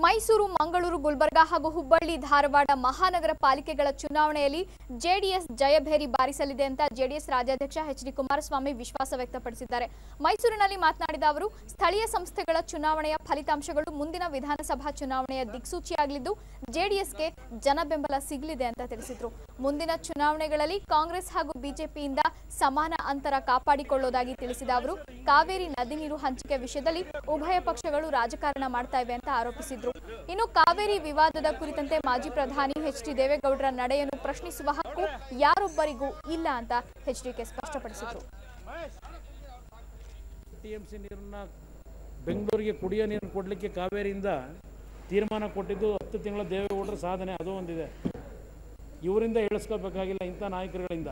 ಮೈಸೂರು, ಮಂಗಳೂರು, ಗುಲ್ಬರ್ಗಾ ಹಾಗೂ ಹುಬ್ಬಳ್ಳಿ, ಧಾರವಾಡ ಮಹಾನಗರ ಪಾಲಿಕೆಗಳ ಚುನಾವಣೆಯಲ್ಲಿ ಜೆಡಿಎಸ್ ಜಯಭೇರಿ ಬಾರಿಸಲಿದೆ ಅಂತ ಜೆಡಿಎಸ್ ರಾಜ್ಯಾಧ್ಯಕ್ಷ ಎಚ್.ಡಿ. ಕುಮಾರಸ್ವಾಮಿ ವಿಶ್ವಾಸ ವ್ಯಕ್ತಪಡಿಸಿದ್ದಾರೆ. ಮೈಸೂರಿನಲ್ಲಿ ಮಾತನಾಡಿದ ಅವರು, ಸ್ಥಳೀಯ ಸಂಸ್ಥೆಗಳ ಚುನಾವಣೆಯ ಫಲಿತಾಂಶಗಳು ಮುಂದಿನ ವಿಧಾನಸಭಾ ಚುನಾವಣೆಯ ದಿಕ್ಸೂಚಿಯಾಗಲಿದ್ದು ಜೆಡಿಎಸ್ಗೆ ಜನಬೆಂಬಲ ಸಿಗಲಿದೆ ಅಂತ ತಿಳಿಸಿದರು. ಮುಂದಿನ ಚುನಾವಣೆಗಳಲ್ಲಿ ಕಾಂಗ್ರೆಸ್ ಹಾಗೂ ಬಿಜೆಪಿಯಿಂದ ಸಮಾನ ಅಂತರ ಕಾಪಾಡಿಕೊಳ್ಳುವುದಾಗಿ ತಿಳಿಸಿದ ಅವರು, ಕಾವೇರಿ ನದಿ ನೀರು ಹಂಚಿಕೆ ವಿಷಯದಲ್ಲಿ ಉಭಯ ಪಕ್ಷಗಳು ರಾಜಕಾರಣ ಮಾಡ್ತಾ ಇವೆ ಅಂತ ಆರೋಪಿಸಿದರು. ಇನ್ನು ಕಾವೇರಿ ವಿವಾದದ ಕುರಿತಂತೆ ಮಾಜಿ ಪ್ರಧಾನಿ ಎಚ್.ಡಿ. ದೇವೇಗೌಡರ ನಡೆಯನ್ನು ಪ್ರಶ್ನಿಸುವ ಹಕ್ಕು ಯಾರೊಬ್ಬರಿಗೂ ಇಲ್ಲ ಅಂತ ಎಚ್ಡಿಕೆ ಸ್ಪಷ್ಟಪಡಿಸಿದರು. ಟಿಎಂಸಿ ನೀರನ್ನ ಬೆಂಗಳೂರಿಗೆ ಕುಡಿಯೋ ನೀರು ಕೊಡಲಿಕ್ಕೆ ಕಾವೇರಿಯಿಂದ ತೀರ್ಮಾನ ಕೊಟ್ಟಿದ್ದು 10 ತಿಂಗಳ ದೇವೇಗೌಡರ ಸಾಧನೆ ಅದು ಒಂದಿದೆ. ಇವರಿಂದ ಹೇಳಿಸ್ಕೋಬೇಕಾಗಿಲ್ಲ, ಇಂಥ ನಾಯಕರುಗಳಿಂದ.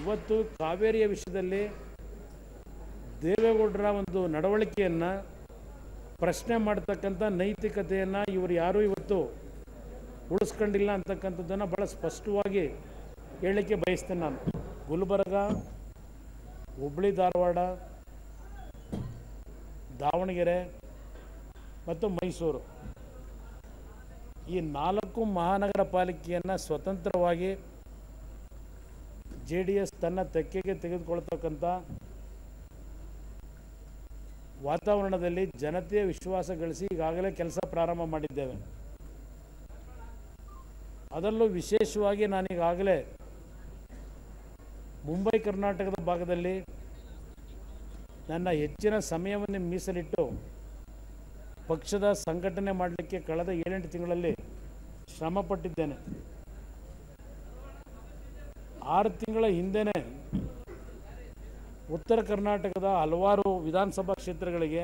ಇವತ್ತು ಕಾವೇರಿಯ ವಿಷಯದಲ್ಲಿ ದೇವೇಗೌಡರ ಒಂದು ನಡವಳಿಕೆಯನ್ನು ಪ್ರಶ್ನೆ ಮಾಡ್ತಕ್ಕಂಥ ನೈತಿಕತೆಯನ್ನು ಇವರು ಯಾರೂ ಇವತ್ತು ಉಳಿಸ್ಕೊಂಡಿಲ್ಲ ಅಂತಕ್ಕಂಥದ್ದನ್ನು ಭಾಳ ಸ್ಪಷ್ಟವಾಗಿ ಹೇಳಲಿಕ್ಕೆ ಬಯಸ್ತೇನೆ ನಾನು. ಗುಲ್ಬರ್ಗ, ಹುಬ್ಬಳ್ಳಿ, ಧಾರವಾಡ, ದಾವಣಗೆರೆ ಮತ್ತು ಮೈಸೂರು ಈ 4 ಮಹಾನಗರ ಪಾಲಿಕೆಯನ್ನು ಸ್ವತಂತ್ರವಾಗಿ ಜೆಡಿಎಸ್ ತನ್ನ ತೆಕ್ಕೆಗೆ ತೆಗೆದುಕೊಳ್ತಕ್ಕಂಥ ವಾತಾವರಣದಲ್ಲಿ ಜನತೆಯ ವಿಶ್ವಾಸ ಗಳಿಸಿ ಈಗಾಗಲೇ ಕೆಲಸ ಪ್ರಾರಂಭ ಮಾಡಿದ್ದೇವೆ. ಅದರಲ್ಲೂ ವಿಶೇಷವಾಗಿ ನಾನೀಗಾಗಲೇ ಮುಂಬೈ ಕರ್ನಾಟಕದ ಭಾಗದಲ್ಲಿ ನನ್ನ ಹೆಚ್ಚಿನ ಸಮಯವನ್ನು ಮೀಸಲಿಟ್ಟು ಪಕ್ಷದ ಸಂಘಟನೆ ಮಾಡಲಿಕ್ಕೆ ಕಳೆದ 7-8 ತಿಂಗಳಲ್ಲಿ ಶ್ರಮಪಟ್ಟಿದ್ದೇನೆ. 6 ತಿಂಗಳ ಹಿಂದೆಯೇ ಉತ್ತರ ಕರ್ನಾಟಕದ ಹಲವಾರು ವಿಧಾನಸಭಾ ಕ್ಷೇತ್ರಗಳಿಗೆ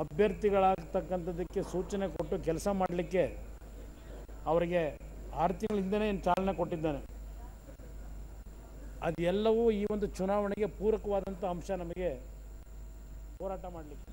ಅಭ್ಯರ್ಥಿಗಳಾಗ್ತಕ್ಕಂಥದ್ದಕ್ಕೆ ಸೂಚನೆ ಕೊಟ್ಟು ಕೆಲಸ ಮಾಡಲಿಕ್ಕೆ ಅವರಿಗೆ 6 ತಿಂಗಳ ಹಿಂದೆಯೇ ಚಾಲನೆ ಕೊಟ್ಟಿದ್ದಾನೆ. ಅದೆಲ್ಲವೂ ಈ ಒಂದು ಚುನಾವಣೆಗೆ ಪೂರಕವಾದಂಥ ಅಂಶ ನಮಗೆ ಹೋರಾಟ ಮಾಡಲಿಕ್ಕೆ.